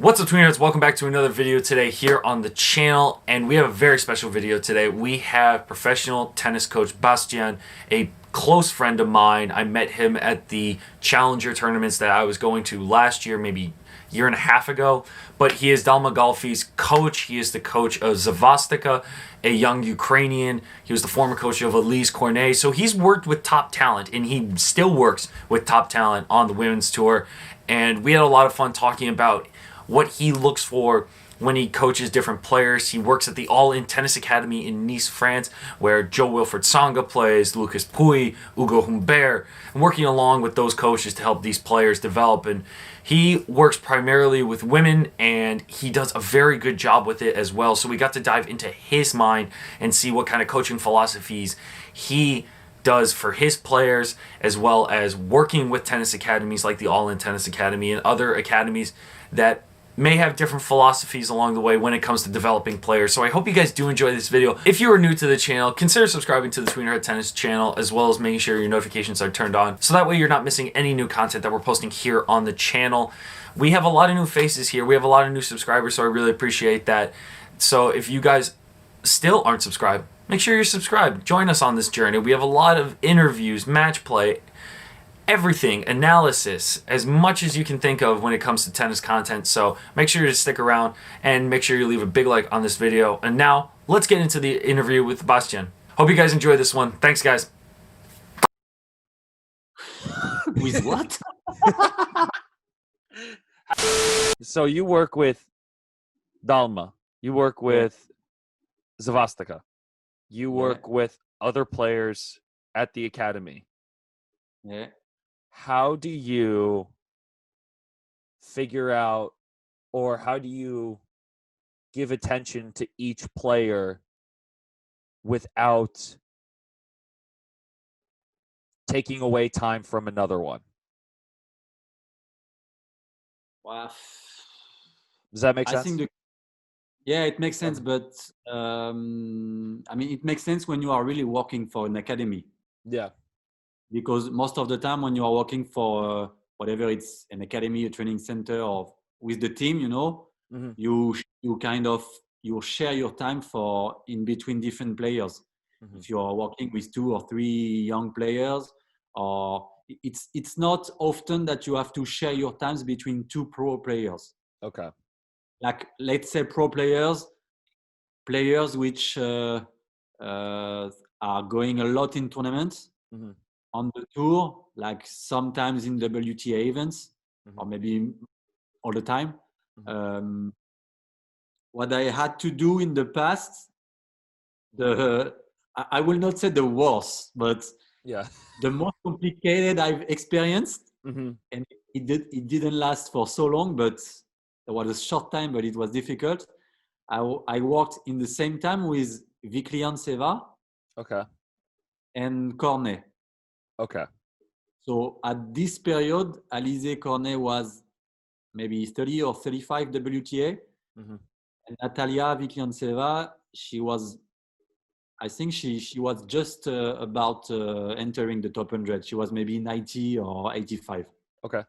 What's up, Tweeners? Welcome back to another video today here on the channel, and we have a very special video today. We have professional tennis coach Bastien, a close friend of mine. I met him at the Challenger tournaments that I was going to last year, maybe a year and a half ago, but he is Dalma Golfi's coach. He is the coach of Zavatska, a young Ukrainian. He was the former coach of Alize Cornet, so he's worked with top talent, and he still works with top talent on the women's tour, and we had a lot of fun talking about what he looks for when he coaches different players. He works at the All-In Tennis Academy in Nice, France, where Jo-Wilfried Tsonga plays, Lucas Pouille, Ugo Humbert, and working along with those coaches to help these players develop. And he works primarily with women, and he does a very good job with it as well. So we got to dive into his mind and see what kind of coaching philosophies he does for his players, as well as working with tennis academies like the All-In Tennis Academy and other academies that may have different philosophies along the way when it comes to developing players. So I hope you guys do enjoy this video. If you are new to the channel, consider subscribing to the Tweener Tennis channel, as well as making sure your notifications are turned on, so that way you're not missing any new content that we're posting here on the channel. We have a lot of new faces here. We have a lot of new subscribers, so I really appreciate that. So if you guys still aren't subscribed, make sure you're subscribed. Join us on this journey. We have a lot of interviews, match play, everything, analysis, as much as you can think of when it comes to tennis content. So make sure to stick around and make sure you leave a big like on this video. And now let's get into the interview with Bastien. Hope you guys enjoy this one. Thanks, guys. With what? So you work with Dalma, you work with Zavatska, you work with other players at the academy. Yeah. How do you figure out, or how do you give attention to each player without taking away time from another one? Wow. Does that make sense? I think yeah, it makes sense, but I mean, it makes sense when you are really working for an academy. Yeah. Because most of the time when you are working for whatever, it's an academy, a training center, or with the team, you know, you share your time for in between different players. If you are working with 2 or 3 young players, or it's not often that you have to share your times between 2 pro players. Okay. Like, let's say pro players which are going a lot in tournaments on the tour, like sometimes in WTA events, or maybe all the time. What I had to do in the past, I will not say the worst, but the most complicated I've experienced, and it didn't last for so long, but it was a short time, but it was difficult. I worked in the same time with Seva and Cornet. Okay. So at this period, Alize Cornet was maybe 30 or 35 WTA. And Natalia Viklianseva, she was, I think she was just about entering the top 100. She was maybe 90 or 85. Okay.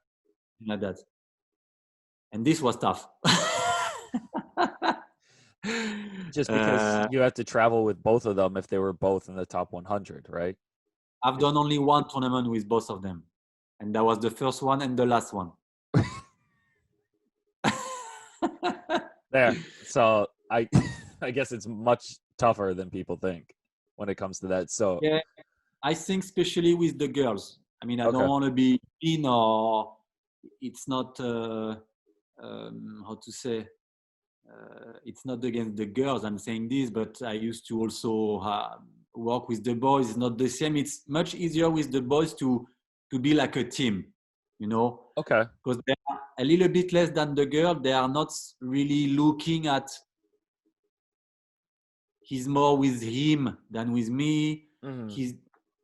Like that. And this was tough. Just because you have to travel with both of them if they were both in the top 100, right? I've done only one tournament with both of them. And that was the first one and the last one. There. So I guess it's much tougher than people think when it comes to that. So yeah, I think especially with the girls. I mean, I don't want to be mean, or it's not how to say, it's not against the girls I'm saying this, but I used to also work with the boys. It's not the same. It's much easier with the boys to be like a team, you know. Okay. Because they are a little bit less than the girl. They are not really looking at, he's more with him than with me.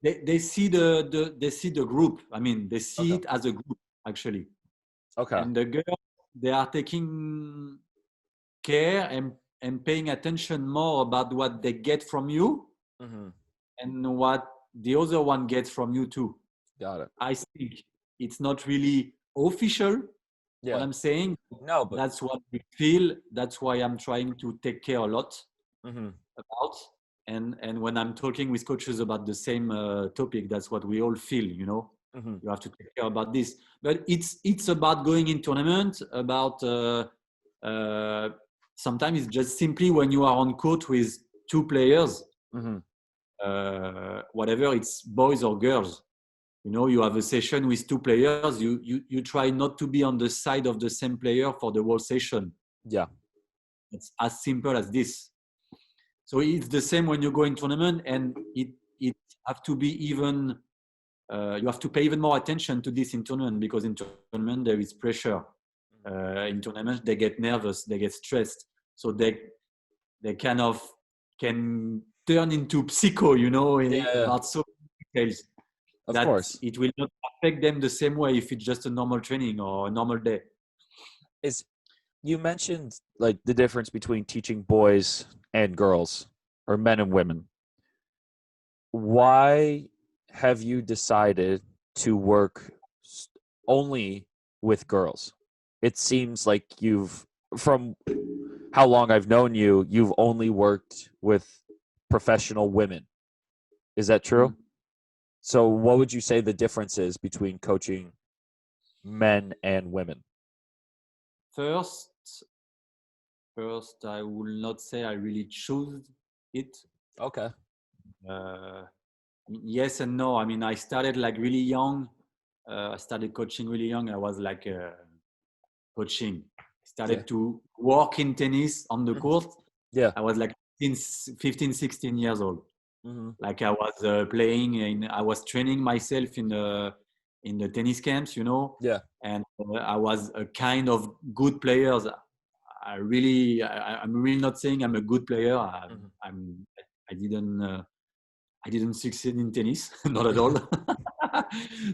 They see the group. I mean, they see it as a group, actually. Okay. And the girls, they are taking care and paying attention more about what they get from you and what the other one gets from you too. Got it. I think it's not really official, what I'm saying? No, but That's what we feel. That's why I'm trying to take care a lot about. And when I'm talking with coaches about the same topic, that's what we all feel, you know. You have to take care about this. But it's about going in tournament, about sometimes it's just simply when you are on court with two players, whatever, it's boys or girls. You know, you have a session with two players. You try not to be on the side of the same player for the whole session. Yeah, it's as simple as this. So it's the same when you go in tournament, and it have to be even. You have to pay even more attention to this in tournament, because in tournament there is pressure. In tournament they get nervous, they get stressed, so they kind of can turn into psycho, you know, about so many details. Of course. It will not affect them the same way if it's just a normal training or a normal day. You mentioned like the difference between teaching boys and girls, or men and women. Why have you decided to work only with girls? It seems like from how long I've known you, you've only worked with professional women. Is that true? So what would you say the difference is between coaching men and women? First, I will not say I really chose it. Okay. Yes and no. I mean, I started like really young. I started coaching really young. I was like coaching. I started to work in tennis on the court. Yeah. I was like 15, 16 years old. Like I was playing and I was training myself in the tennis camps, you know. Yeah. And I was a kind of good player. I'm really not saying I'm a good player. I didn't succeed in tennis, not at all.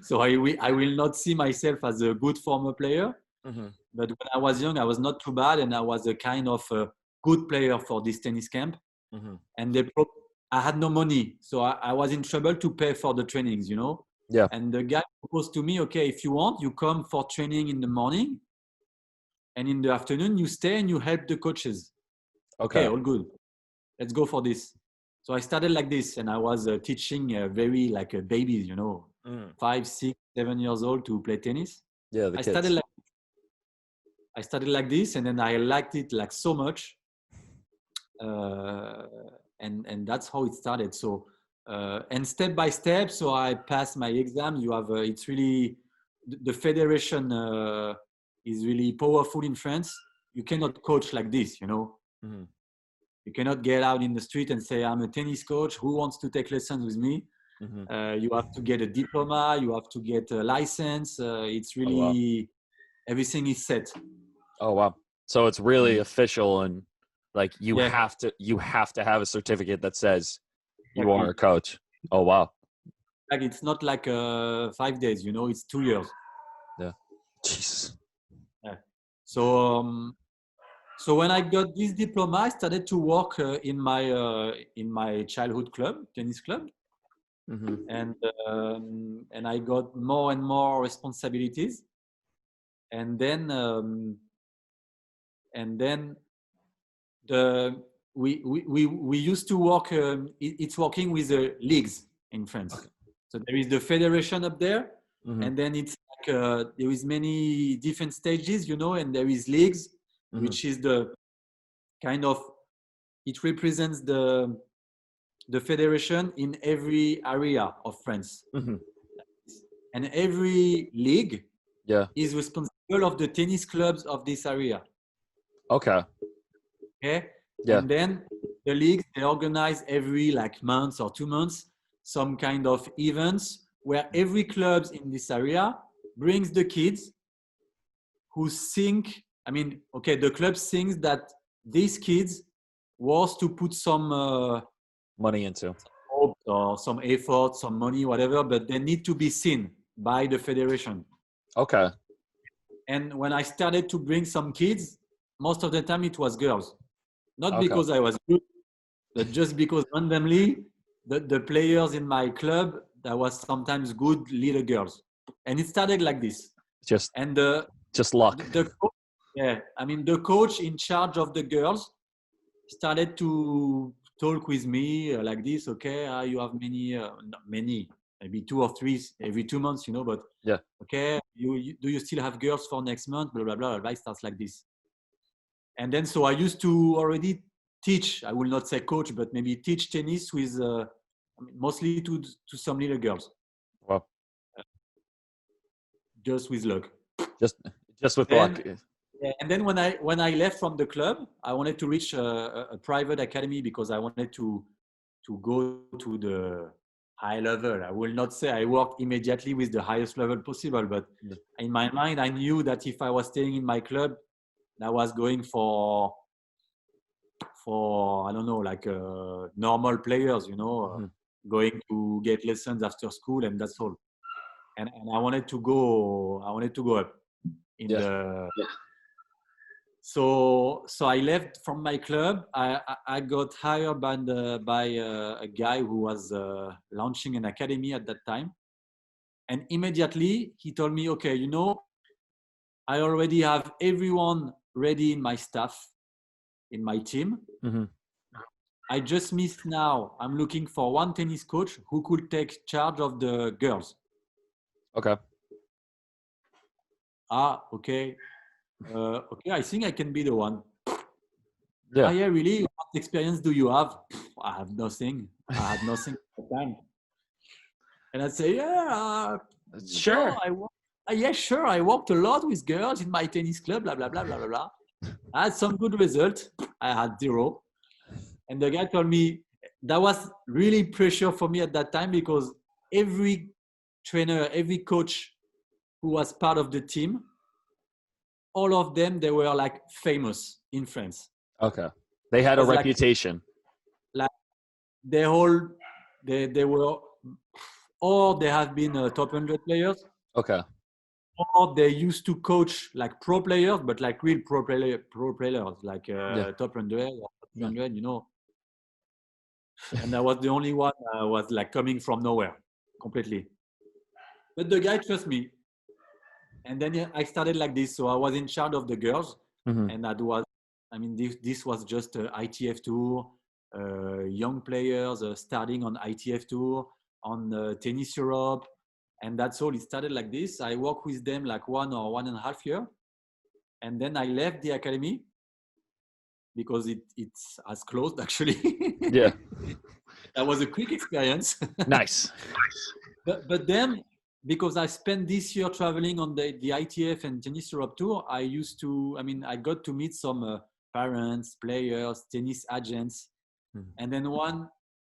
So I will not see myself as a good former player. But when I was young, I was not too bad, and I was a kind of a good player for this tennis camp. And I had no money, so I was in trouble to pay for the trainings, you know. Yeah. And the guy proposed to me, okay, if you want, you come for training in the morning, and in the afternoon you stay and you help the coaches. Okay, all good. Let's go for this. So I started like this, and I was teaching very like babies, you know, 5, 6, 7 years old to play tennis. Yeah, the kids. I started like this, and then I liked it like so much, and that's how it started. So and step by step, so I passed my exam. You have it's really the federation is really powerful in France. You cannot coach like this, you know. You cannot get out in the street and say, I'm a tennis coach. Who wants to take lessons with me? You have to get a diploma. You have to get a license. It's really, everything is set. Oh, wow. So it's really official, and like you have to have a certificate that says you are a coach. Oh, wow. Like it's not like 5 days, you know, it's 2 years. Yeah. Jesus. Yeah. So when I got this diploma, I started to work in my childhood club, tennis club, and I got more and more responsibilities, and then we used to work. It's working with the leagues in France. Okay. So there is the federation up there, and then it's like there is many different stages, you know, and there is leagues. Which is the kind of, it represents the federation in every area of France. And every league is responsible of the tennis clubs of this area. Okay. Yeah. And then the leagues, they organize every like month or 2 months some kind of events where every clubs in this area brings the kids who think, I mean, okay, the club thinks that these kids was to put some money into hope or some effort, some money, whatever, but they need to be seen by the federation. Okay. And when I started to bring some kids, most of the time it was girls. Not because I was good, but just because randomly the players in my club, there was sometimes good little girls. And it started like this. And Just luck. Yeah, I mean, the coach in charge of the girls started to talk with me like this. Okay, you have not many, maybe 2 or 3 every 2 months, but Yeah. okay, do you still have girls for next month? Blah, blah, blah, blah. It starts like this. And then, so I used to already teach, I will not say coach, but maybe teach tennis with, mostly to some little girls. Wow. Just with luck. Just with luck. Yeah, and then when I left from the club, I wanted to reach a private academy because I wanted to go to the high level. I will not say I worked immediately with the highest level possible, but in my mind, I knew that if I was staying in my club, I was going for I don't know, like normal players, going to get lessons after school, and that's all. And I wanted to go up in the. Yeah. So I left from my club. I got hired by a guy who was launching an academy at that time, and immediately he told me, okay, I already have everyone ready in my staff, in my team. Mm-hmm. I just missed now. I'm looking for one tennis coach who could take charge of the girls. Okay. Okay. Okay, I think I can be the one. Yeah. Yeah, really? What experience do you have? I have nothing. I had nothing at the time. And I'd say, sure. Yeah, sure. I worked a lot with girls in my tennis club, blah, blah, blah, blah, blah, blah. I had some good results. I had 0. And the guy told me that was really pressure for me at that time because every trainer, every coach who was part of the team, all of them, they were like famous in France. Okay. They had a reputation. Like they were, or they have been top 100 players. Okay. Or they used to coach like pro players, but like real pro players, like top 100 or top 100, And I was the only one was like coming from nowhere completely. But the guy trusts me. And then I started like this. So I was in charge of the girls. Mm-hmm. And this was just ITF tour, young players starting on ITF tour, on Tennis Europe. And that's all. It started like this. I worked with them like 1 or 1.5 years. And then I left the academy because it has closed actually. Yeah. That was a quick experience. Nice. But then, because I spent this year traveling on the ITF and Tennis Europe tour, I got to meet some parents, players, tennis agents. Mm-hmm. And then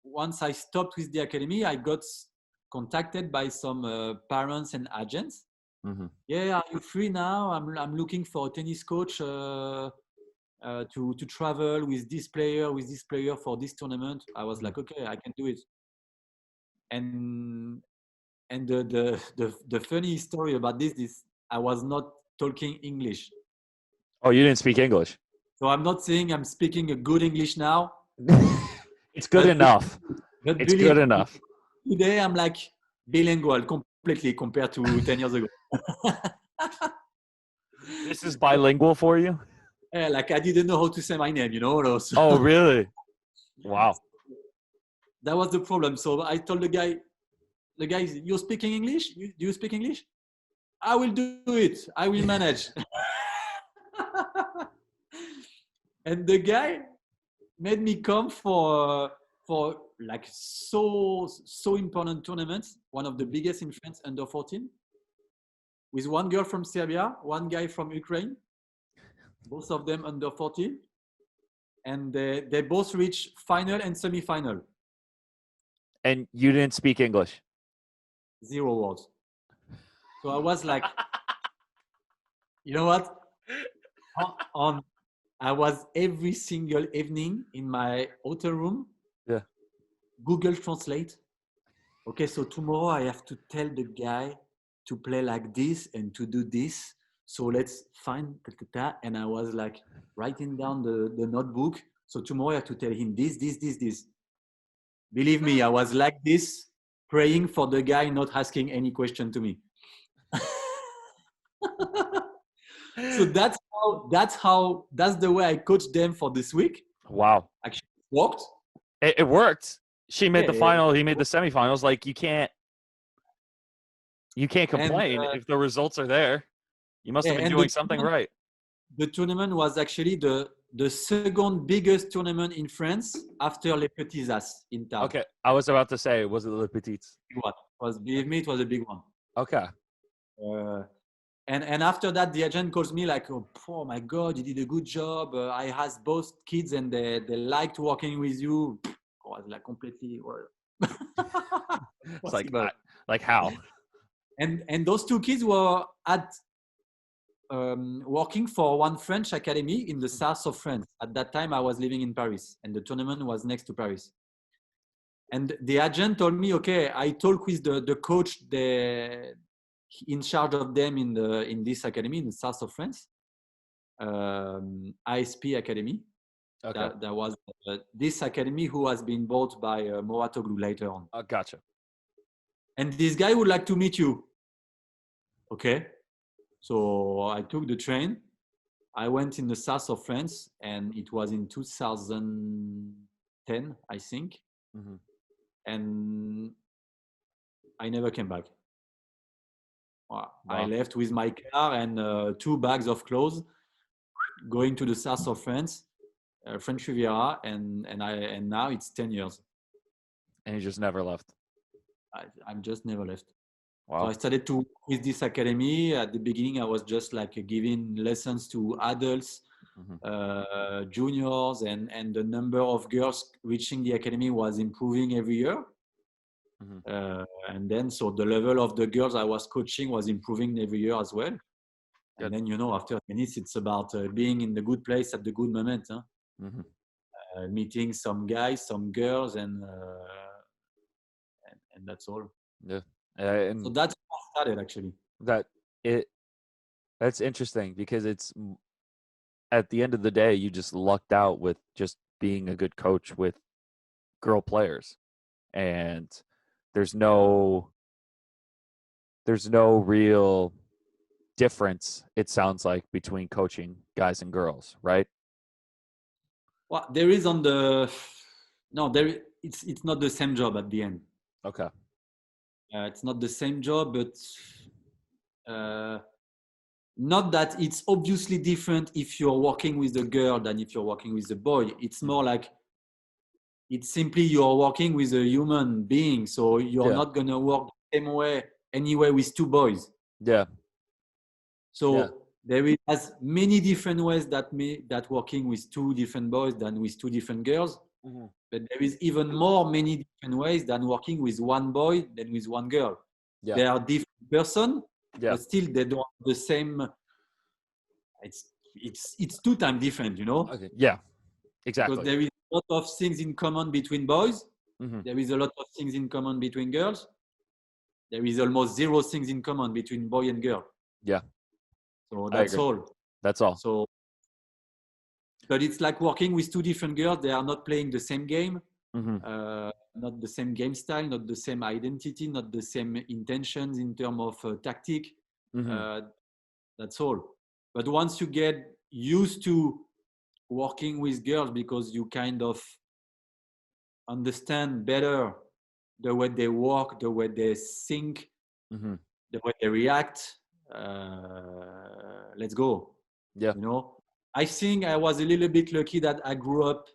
once I stopped with the academy, I got contacted by some parents and agents. Mm-hmm. Yeah, are you free now? I'm looking for a tennis coach to travel with this player for this tournament. I was like, okay, I can do it. And the funny story about this is I was not talking English. Oh, you didn't speak English? So I'm not saying I'm speaking a good English now. It's good enough. It's good enough. Today I'm like bilingual completely compared to 10 years ago. This is bilingual for you? Yeah, like I didn't know how to say my name, So oh, really? Wow. That was the problem. So I told the guy, you're speaking English? Do you speak English? I will do it. I will manage. And the guy made me come for like so important tournaments, one of the biggest in France, under 14, with one girl from Serbia, one guy from Ukraine, both of them under 14, and they both reached final and semi-final. And you didn't speak English? 0 words. So I was like, you know what? I was every single evening in my hotel room. Yeah. Google Translate. Okay, so tomorrow I have to tell the guy to play like this and to do this. So let's find and I was like writing down the notebook. So tomorrow I have to tell him this. Believe me, I was like this, praying for the guy not asking any question to me. So that's the way I coached them for this week. Wow. Actually, it worked. It worked. She made the Yeah, final. He made the semifinals. Like you can't complain if the results are there. You must have been doing something right. The tournament was actually the second biggest tournament in France after Les Petits As in Tarbes. Okay, I was about to say, was it Le Petits? Believe me, it was a big one. Okay. And after that, the agent calls me like, oh my God, you did a good job. I asked both kids and they liked working with you. I was like completely. It's like how? And those two kids were at working for one French academy in the south of France. At that time, I was living in Paris, and the tournament was next to Paris. And the agent told me, okay, I talked with the coach in charge of them in this academy in the south of France, ISP Academy. Okay. That was this academy who has been bought by Moratoglu later on. Gotcha. And this guy would like to meet you. Okay. So I took the train. I went in the south of France, and it was in 2010, I think. Mm-hmm. And I never came back. Wow. I Wow. left with my car and 2 bags of clothes, going to the south of France, French Riviera, and now it's 10 years. And you just never left. I'm just never left. Wow. So I started to with this academy. At the beginning, I was just like giving lessons to adults, juniors, and the number of girls reaching the academy was improving every year. And then, so the level of the girls I was coaching was improving every year as well. Good. And then, after tennis, it's about being in the good place at the good moment. Huh? Meeting some guys, some girls, and that's all. Yeah. And so that's how I started, actually. That's interesting because it's at the end of the day, you just lucked out with just being a good coach with girl players, and there's no real difference, it sounds like, between coaching guys and girls, right? Well, there is it's not the same job at the end. Okay. It's not the same job, but not that it's obviously different if you're working with a girl than if you're working with a boy. It's more like it's simply you're working with a human being, so you're not going to work the same way anyway with 2 boys. Yeah. So there is as many different ways that working with 2 different boys than with 2 different girls. But there is even many different ways than working with 1 boy than with 1 girl. Yeah. They are different person, but still they don't have the same. It's 2 times different, Okay. Yeah, exactly. Because there is a lot of things in common between boys. There is a lot of things in common between girls. There is almost 0 things in common between boy and girl. Yeah. So that's all. That's all. So, but it's like working with 2 different girls. They are not playing the same game, not the same game style, not the same identity, not the same intentions in terms of tactic. That's all. But once you get used to working with girls, because you kind of understand better the way they walk, the way they think, the way they react, let's go. Yeah. I think I was a little bit lucky that I grew up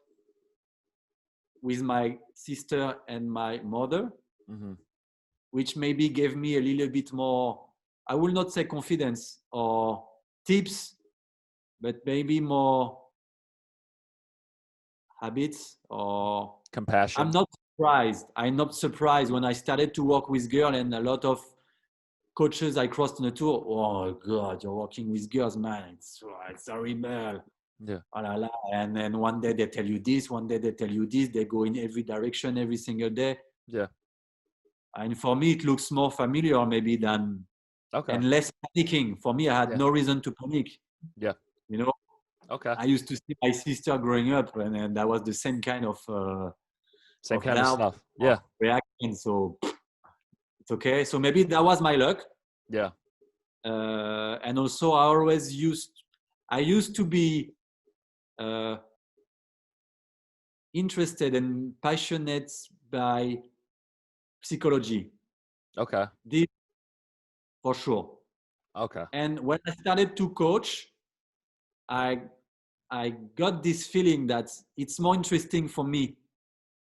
with my sister and my mother, which maybe gave me a little bit more, I will not say confidence or tips, but maybe more habits or compassion. I'm not surprised when I started to work with girls, and a lot of coaches I crossed on the tour. Oh God, you're working with girls, man. It's horrible. Yeah. And then one day they tell you this, one day they tell you this. They go in every direction every single day. Yeah. And for me, it looks more familiar maybe than and less panicking. For me, I had no reason to panic. Yeah. Okay. I used to see my sister growing up, and that was the same kind of same kind of stuff. Yeah. Reaction. So it's okay. So maybe that was my luck. Yeah. And also, I always used I used to be interested and passionate by psychology. Okay. This for sure. Okay. And when I started to coach, I got this feeling that it's more interesting for me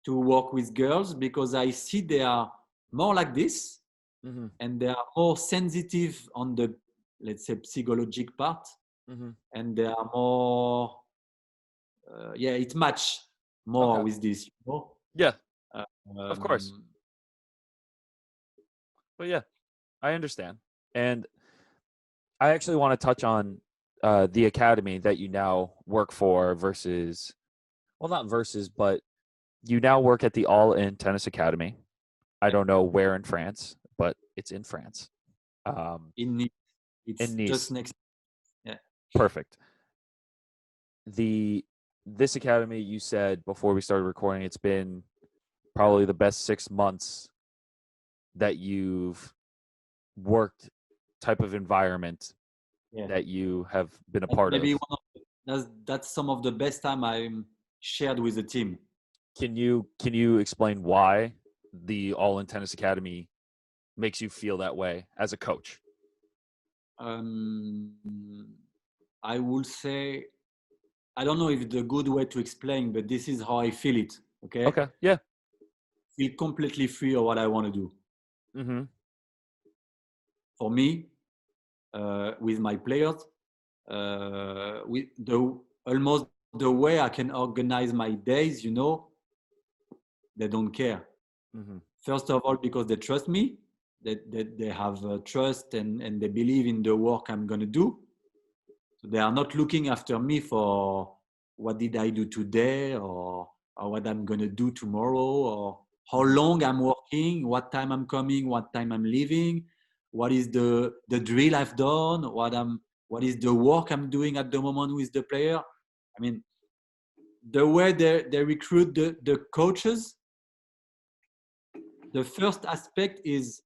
to work with girls because I see they are more like this, and they are more sensitive on the, let's say, psychological part, and they are more, it match more with this, you know? Yeah, of course. But yeah, I understand. And I actually want to touch on the academy that you now work for versus, well, not versus, but you now work at the All In Tennis Academy. I don't know where in France, but it's in France. In Nice. It's in Nice. just next. Yeah. Perfect. This academy, you said before we started recording, it's been probably the best 6 months that you've worked, type of environment that you have been a part Maybe of. That's some of the best time I shared with the team. Can you explain why the All In Tennis Academy makes you feel that way as a coach? I would say, I don't know if it's a good way to explain, but this is how I feel it. Okay. Okay. Yeah. Feel completely free of what I want to do. For me, with my players, with almost the way I can organize my days, you know, they don't care. First of all, because they trust me, that they have trust and they believe in the work I'm going to do. So they are not looking after me for what did I do today or what I'm going to do tomorrow or how long I'm working, what time I'm coming, what time I'm leaving, what is the drill I've done, what is the work I'm doing at the moment with the player. I mean, the way they recruit the coaches, the first aspect is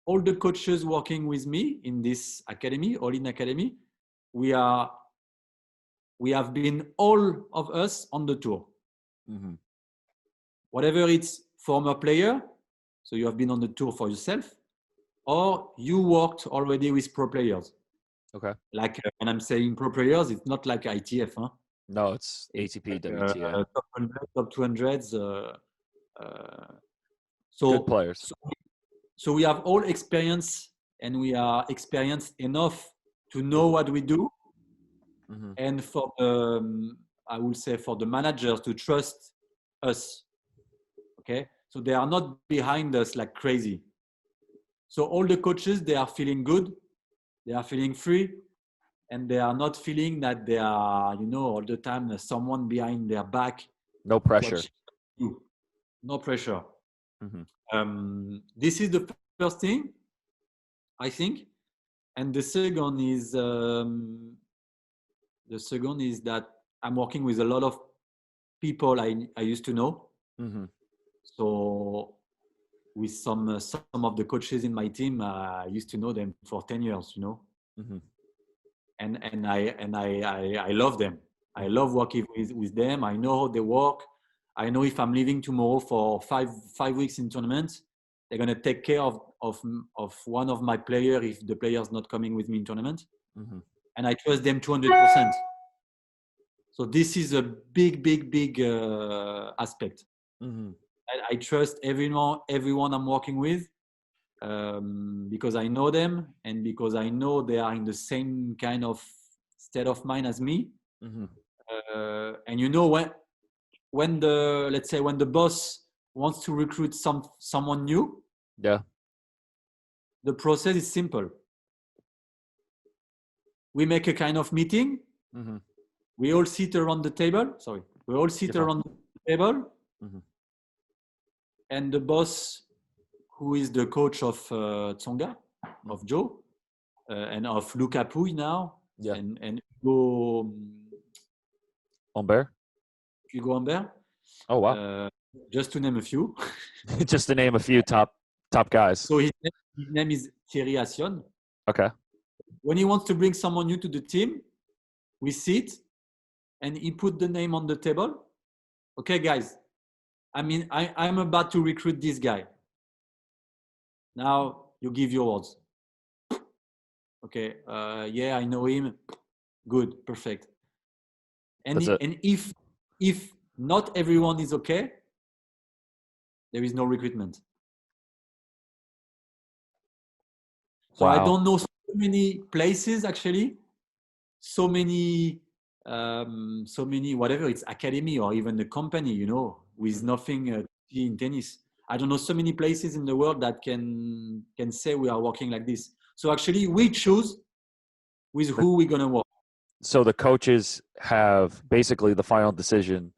all the coaches working with me in this academy, All In Academy, we have been all of us on the tour. Whatever it's former player, so you have been on the tour for yourself, or you worked already with pro players. Okay. Like when I'm saying pro players, it's not like ITF, huh? No, it's ATP, like, WTA. top 100, top 200s. Good players. So we have all experience, and we are experienced enough to know what we do. And for I would say for the managers to trust us. Okay, so they are not behind us like crazy. So all the coaches, they are feeling good, they are feeling free, and they are not feeling that they are, you know, all the time there's someone behind their back. No pressure. No pressure. This is the first thing, I think, and the second is that I'm working with a lot of people I used to know. So with some of the coaches in my team, I used to know them for 10 years, you know. And I love them. I love working with them. I know how they work. I know if I'm leaving tomorrow for five weeks in tournament, they're gonna take care of one of my players if the player's not coming with me in tournament. And I trust them 200%. So this is a big aspect. I trust everyone I'm working with because I know them and because I know they are in the same kind of state of mind as me. And you know, when the boss wants to recruit someone new, the process is simple. We make a kind of meeting. We all sit around the table. And the boss, who is the coach of Tsonga, of Joe, and of Luca Pouille now, and Hugo Humbert. Oh wow! Just to name a few. Just to name a few top guys. So his name is Thierry Assion. Okay. When he wants to bring someone new to the team, we sit, and he put the name on the table. Okay, guys, I mean, I'm about to recruit this guy. Now you give your words. Okay, yeah, I know him. Good, perfect. And if not everyone is okay, there is no recruitment. So wow. I don't know so many places actually, so many whatever it's academy or even the company, you know, with nothing in tennis. I don't know so many places in the world that can say we are working like this. So actually, we choose with who we're gonna work. So the coaches have basically the final decision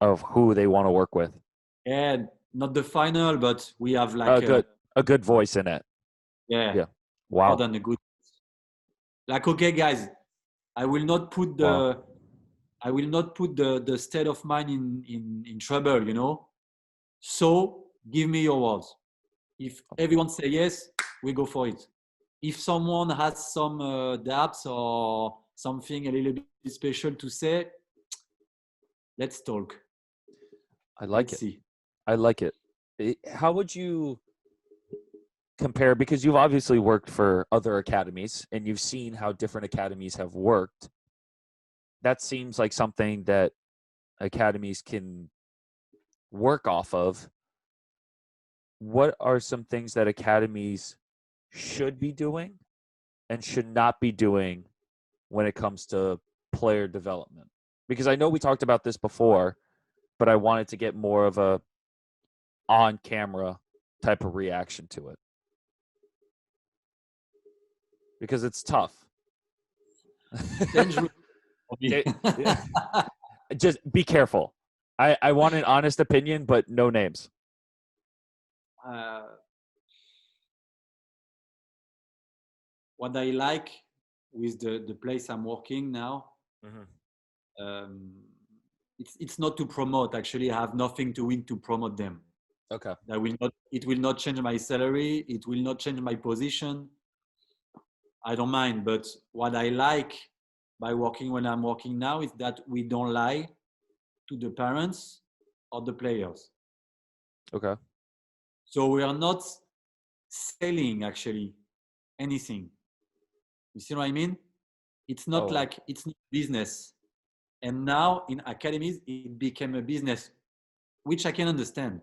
of who they want to work with. And not the final, but we have like a good voice in it. Yeah. Wow. More than a good. Like, okay, guys, I will not put the state of mind in trouble, you know. So give me your words. If everyone say yes, we go for it. If someone has some doubts or something a little bit special to say, let's talk. I like Let's it. see. I like it. How would you compare, because you've obviously worked for other academies and you've seen how different academies have worked. That seems like something that academies can work off of. What are some things that academies should be doing and should not be doing when it comes to player development? Because I know we talked about this before, but I wanted to get more of a on-camera type of reaction to it. Because it's tough. Dangerous. Just be careful. I want an honest opinion, but no names. What I like with the place I'm working now, it's not to promote. Actually, I have nothing to win to promote them. Okay. It will not change my salary. It will not change my position. I don't mind. But what I like by working when I'm working now is that we don't lie to the parents or the players. Okay. So we are not selling actually anything. You see what I mean? It's not like it's not business. And now in academies, it became a business, which I can understand.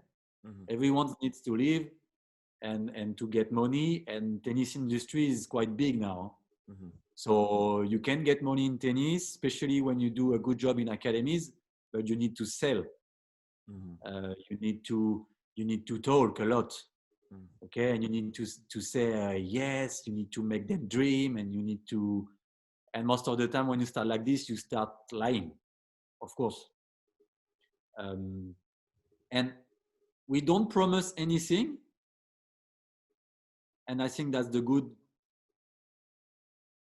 Everyone needs to live and to get money, and tennis industry is quite big now. So you can get money in tennis, especially when you do a good job in academies, but you need to sell. You need to talk a lot. Okay, and you need to say yes. You need to make them dream, and you need to. And most of the time, when you start like this, you start lying, of course. And we don't promise anything, and I think that's the good.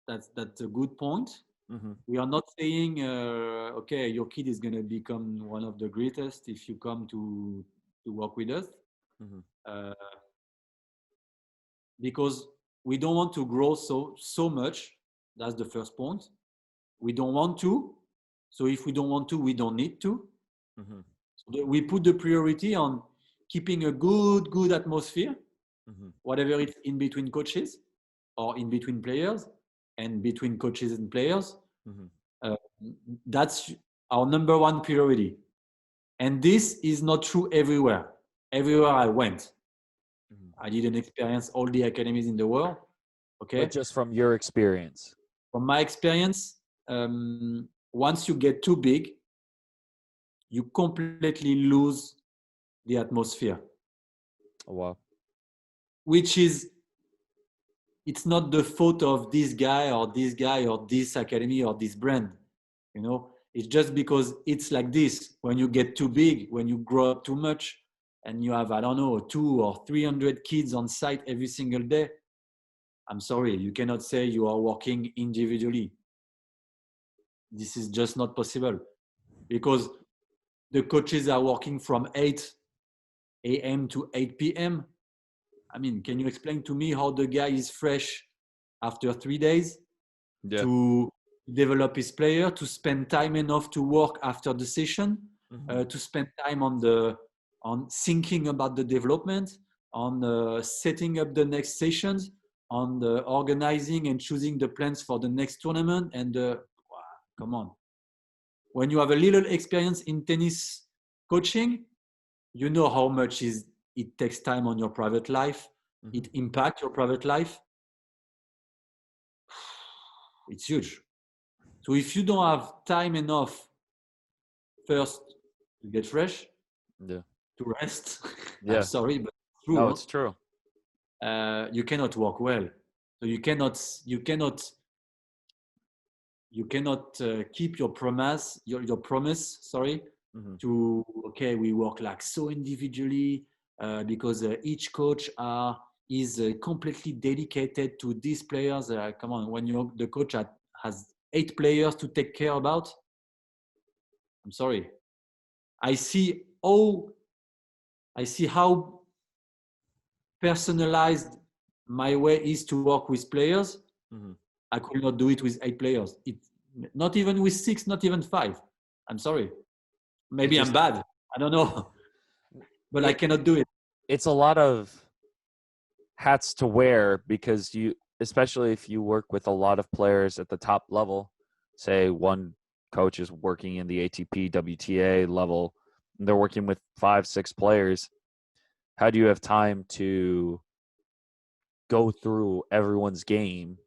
That's a good point. We are not saying, okay, your kid is going to become one of the greatest if you come to work with us, because we don't want to grow so much. That's the first point. We don't want to. So if we don't want to, we don't need to. So we put the priority on keeping a good atmosphere, whatever it's in between coaches or in between players and between coaches and players. That's our number one priority. And this is not true everywhere. Everywhere I went, I didn't experience all the academies in the world. Okay. But just from your experience. From my experience, once you get too big, you completely lose the atmosphere. Oh, wow. Which is, it's not the fault of this guy or this academy or this brand, you know. It's just because it's like this. When you get too big, when you grow up too much, and you have, I don't know, 200 or 300 kids on site every single day, I'm sorry, you cannot say you are working individually. This is just not possible, because the coaches are working from 8 a.m. to 8 p.m. I mean, can you explain to me how the guy is fresh after 3 days to develop his player, to spend time enough to work after the session, to spend time on thinking about the development, on setting up the next sessions, on organizing and choosing the plans for the next tournament. And come on, when you have a little experience in tennis coaching, you know how much it takes time on your private life. It impacts your private life. It's huge. So if you don't have time enough, first to get fresh, to rest. Yeah. I'm sorry, but it's true. No, it's true. You cannot work well. So you cannot keep your promise. Your promise. Sorry. To okay, we work like so individually because each coach is completely dedicated to these players. Come on, when the coach has 8 players to take care about, I'm sorry. I see how personalized my way is to work with players. I could not do it with 8 players. Not even with 6, not even 5. I'm sorry. Maybe I'm bad. I don't know. But I cannot do it. It's a lot of hats to wear because especially if you work with a lot of players at the top level, say one coach is working in the ATP, WTA level, and they're working with 5, 6 players. How do you have time to go through everyone's game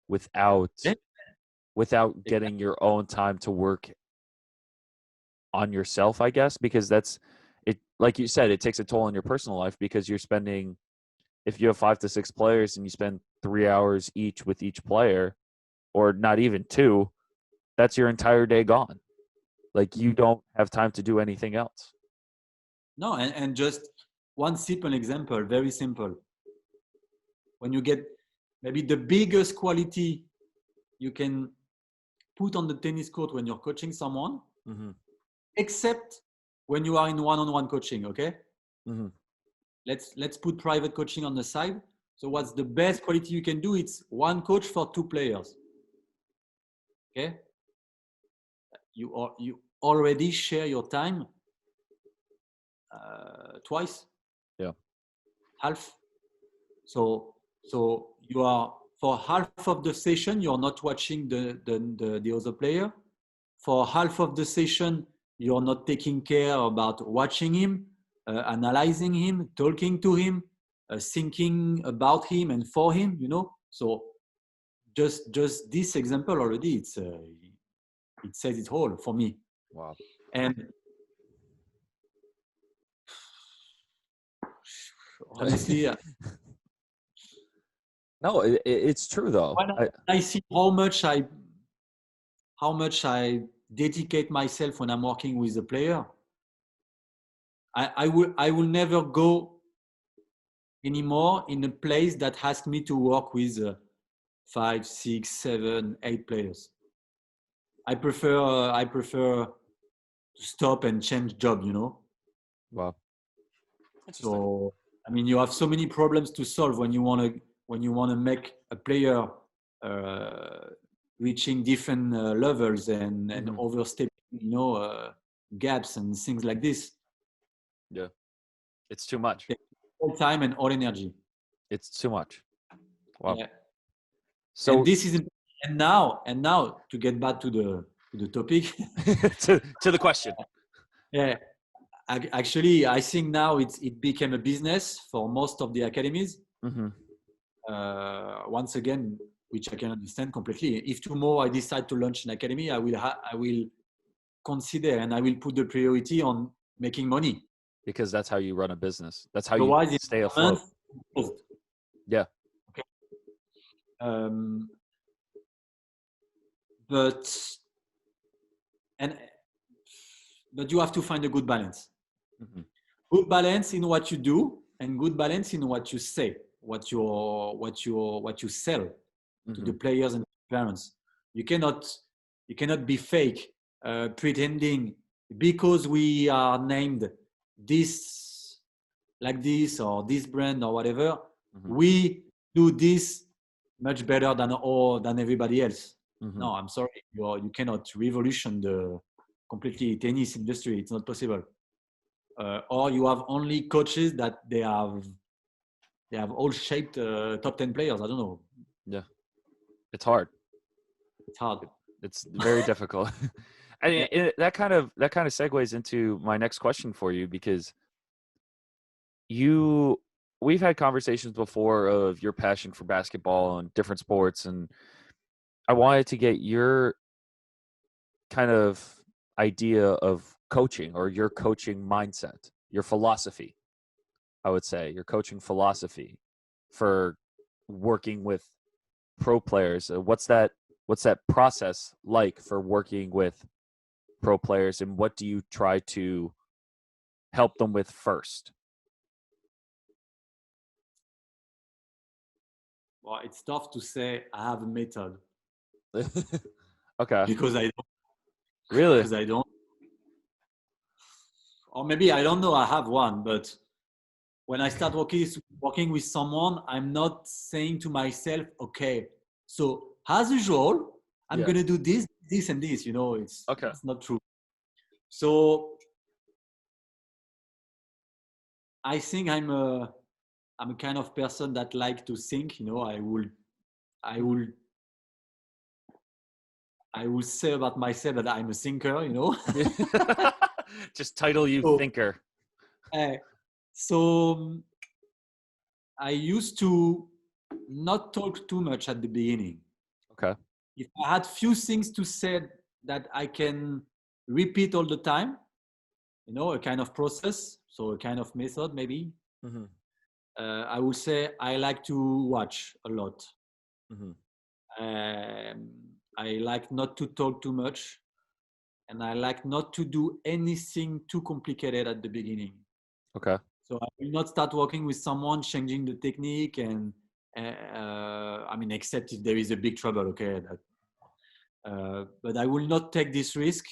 without getting your own time to work on yourself, I guess? Because that's it. Like you said, it takes a toll on your personal life because you're spending, if you have 5 to 6 players and you spend 3 hours each with each player, or not even 2, that's your entire day gone. Like you don't have time to do anything else. No, and just one simple example, very simple. When you get maybe the biggest quality you can put on the tennis court when you're coaching someone, except when you are in one-on-one coaching, okay? Let's put private coaching on the side. So what's the best quality you can do? It's one coach for 2 players. Okay? You already share your time twice. Yeah. Half. So you are, for half of the session, you're not watching the other player. For half of the session, you're not taking care about watching him, analyzing him, talking to him, thinking about him and for him, you know. So just this example already, it says it all for me. Wow. And honestly, no, it's true though. I see how much I dedicate myself when I'm working with a player. I will never go anymore in a place that asks me to work with 5, 6, 7, 8 players. I prefer to stop and change job, you know. Wow. So I mean, you have so many problems to solve when you want to make a player reaching different levels and overstepping, you know, gaps and things like this. Yeah, it's too much. All time and all energy. It's too much. Wow. Yeah. So and this is and now to get back to the topic. to the question. Yeah. Actually, I think now it became a business for most of the academies. Once again, which I can understand completely. If tomorrow I decide to launch an academy, I will consider and I will put the priority on making money. Because that's how you run a business. That's how you stay afloat. Yeah. Okay. But you have to find a good balance. Good balance in what you do and good balance in what you say, what you sell to the players and parents. You cannot be fake, pretending because we are named this like this or this brand or whatever. We do this much better than everybody else. No, I'm sorry, you cannot revolution the completely tennis industry. It's not possible. Or you have only coaches that they have all shaped top 10 players. I don't know. Yeah, it's hard. It's hard. It's very difficult. And that kind of segues into my next question for you, because we've had conversations before of your passion for basketball and different sports, and I wanted to get your kind of idea of coaching, or your coaching mindset, your philosophy. I would say your coaching philosophy for working with pro players. What's that process like for working with pro players, and what do you try to help them with first? Well, it's tough to say I have a method. Okay. Because I don't. Really? Because I don't. Or maybe I don't know I have one, but when I start working with someone, I'm not saying to myself, okay, so as usual, I'm going to do this, this, and this. It's not true. So I think I'm a kind of person that like to think. I will say about myself that I'm a thinker. Just title you thinker. So I used to not talk too much at the beginning. Okay. If I had few things to say that I can repeat all the time, a kind of process, so a kind of method maybe. Mm-hmm. I would say I like to watch a lot. Mm-hmm. I like not to talk too much, and I like not to do anything too complicated at the beginning. Okay. So I will not start working with someone changing the technique, and except if there is a big trouble, okay. But I will not take this risk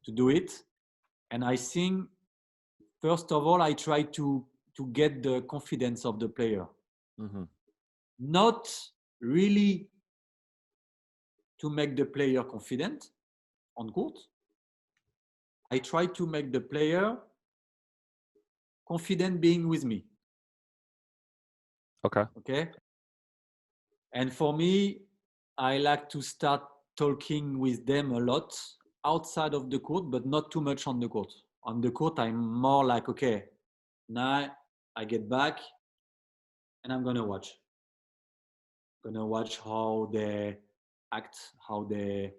to do it. And I think, first of all, I try to get the confidence of the player. Mm-hmm. Not really to make the player confident on court. I try to make the player confident being with me. Okay. And for me, I like to start talking with them a lot outside of the court, but not too much on the court. On the court, I'm more like, okay, now I get back and I'm going to watch. I'm going to watch how they act, how they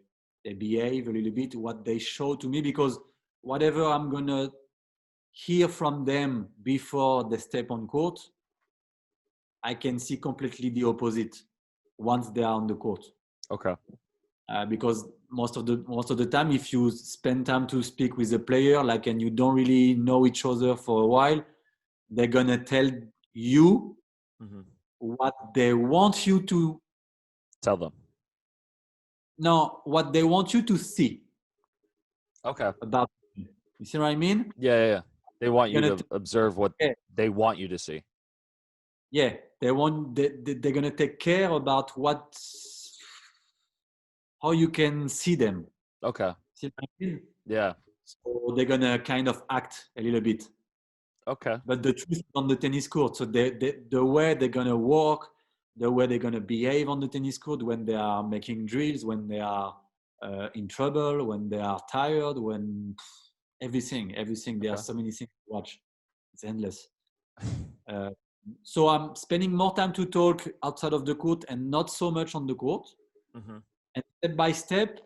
behave a little bit, what they show to me, because whatever I'm going to hear from them before they step on court, I can see completely the opposite once they are on the court. Okay. Because most of the time, if you spend time to speak with a player, and you don't really know each other for a while, they're gonna tell you what they want you to tell them. No, what they want you to see. Okay. About, you see what I mean? Yeah. They want you to observe what they want you to see. Yeah, they're gonna take care about how you can see them. Okay. See what I mean? Yeah. So they're gonna kind of act a little bit. Okay. But the truth is on the tennis court. So the way they're gonna walk, the way they're gonna behave on the tennis court when they are making drills, when they are in trouble, when they are tired, when everything. There are so many things to watch. It's endless. So I'm spending more time to talk outside of the court and not so much on the court. Mm-hmm. And step by step,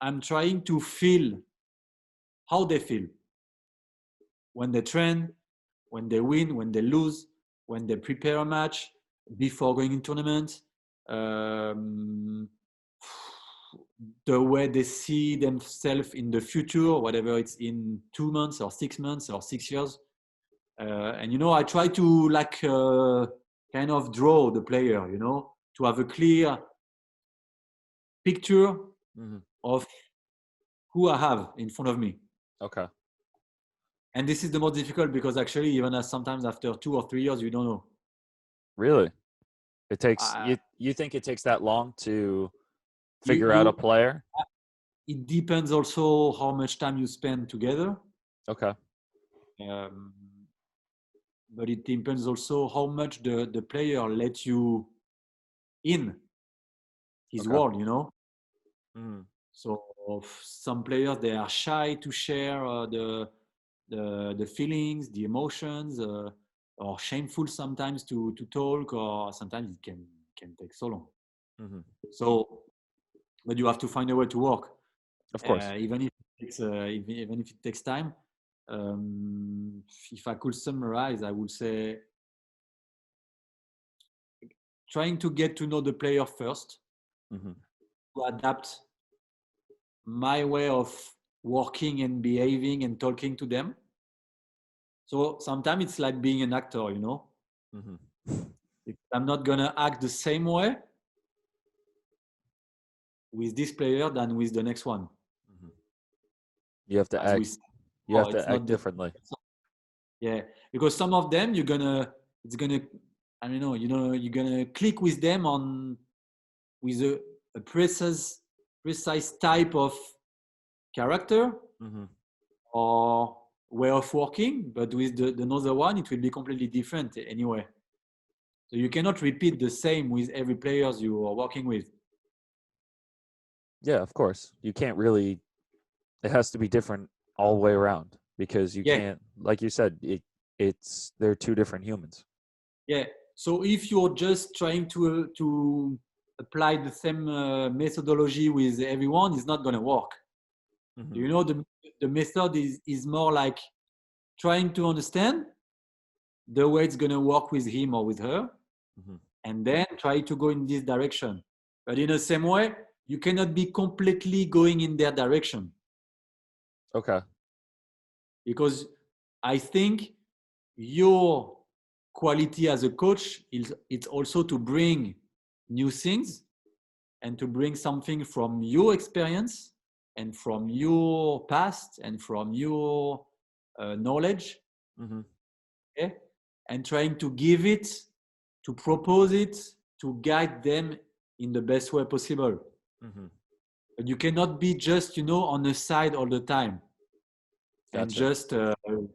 I'm trying to feel how they feel when they train, when they win, when they lose, when they prepare a match, before going in tournaments, the way they see themselves in the future, whatever it's in 2 months or 6 months or 6 years. And, I try to kind of draw the player, to have a clear picture of who I have in front of me. Okay. And this is the most difficult because actually, even sometimes after 2 or 3 years, you don't know. Really? It takes, you think it takes that long to figure out a player? It depends also how much time you spend together. Okay. But it depends also how much the player lets you in his world, you know. So some players, they are shy to share the feelings, the emotions, or shameful sometimes to talk, or sometimes it can take so long. So, but you have to find a way to work. Of course. Even if it takes time. If I could summarize, I would say trying to get to know the player first, to adapt my way of working and behaving and talking to them. So sometimes it's like being an actor, you know. If I'm not gonna act the same way with this player than with the next one. You have to act. You have to act differently. Yeah, because some of them you're gonna click with them with a precise type of character or way of working, but with the another one it will be completely different anyway. So you cannot repeat the same with every players you are working with. Yeah, of course. You can't really. It has to be different all the way around because you can't, like you said, they're two different humans. Yeah. So if you're just trying to apply the same methodology with everyone, it's not going to work. You know, the method is more like trying to understand the way it's going to work with him or with her, and then try to go in this direction. But in the same way, you cannot be completely going in their direction. Okay. Because I think your quality as a coach it's also to bring new things and to bring something from your experience and from your past and from your knowledge, okay? And trying to give it, to propose it, to guide them in the best way possible. But you cannot be just, you know, on the side all the time. And just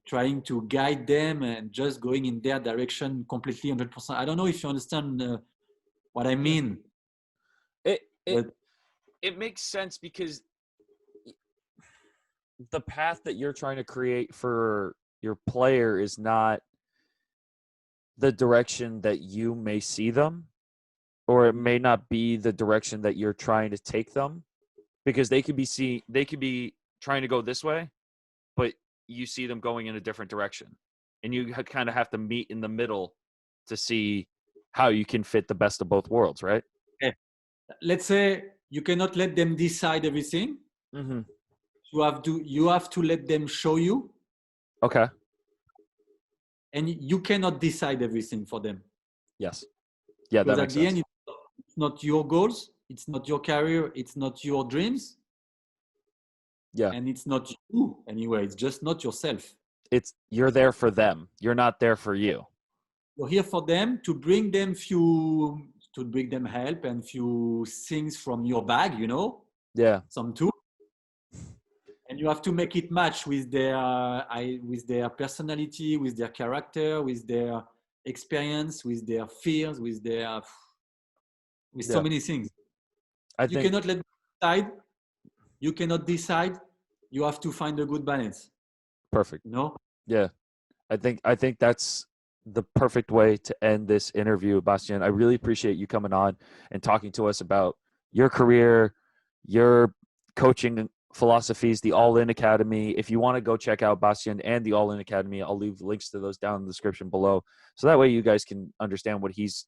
trying to guide them and just going in their direction completely 100%. I don't know if you understand what I mean. It makes sense because the path that you're trying to create for your player is not the direction that you may see them, or it may not be the direction that you're trying to take them, because they could be trying to go this way, but you see them going in a different direction, and you kind of have to meet in the middle to see how you can fit the best of both worlds, right? Yeah. Let's say you cannot let them decide everything. You have to let them show you. Okay. And you cannot decide everything for them. Yes. Yeah, because that makes at the sense. end, it's not your goals, it's not your career, it's not your dreams. Yeah. And it's not you anyway. It's just not yourself. You're there for them. You're not there for you. You're here for them to bring them help and few things from your bag, you know. Yeah. Some tools. And you have to make it match with their personality, with their character, with their experience, with their fears, with so many things. You cannot let them decide. You cannot decide. You have to find a good balance. Perfect. No? Yeah. I think that's the perfect way to end this interview, Bastien. I really appreciate you coming on and talking to us about your career, your coaching philosophies, the All In Academy. If you want to go check out Bastien and the All In Academy, I'll leave links to those down in the description below. So that way you guys can understand what he's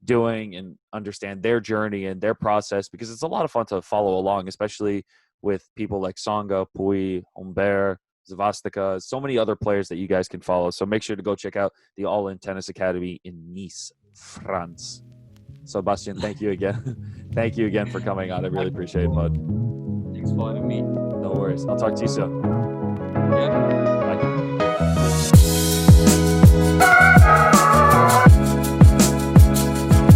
doing and understand their journey and their process, because it's a lot of fun to follow along, especially with people like Tsonga, Pouille, Humbert, Zavatska, so many other players that you guys can follow. So make sure to go check out the All In Tennis Academy in Nice, France. So Bastien, thank you again. Thank you again for coming on. I really appreciate it, bud. Thanks for having me. No worries. I'll talk to you soon. Yeah.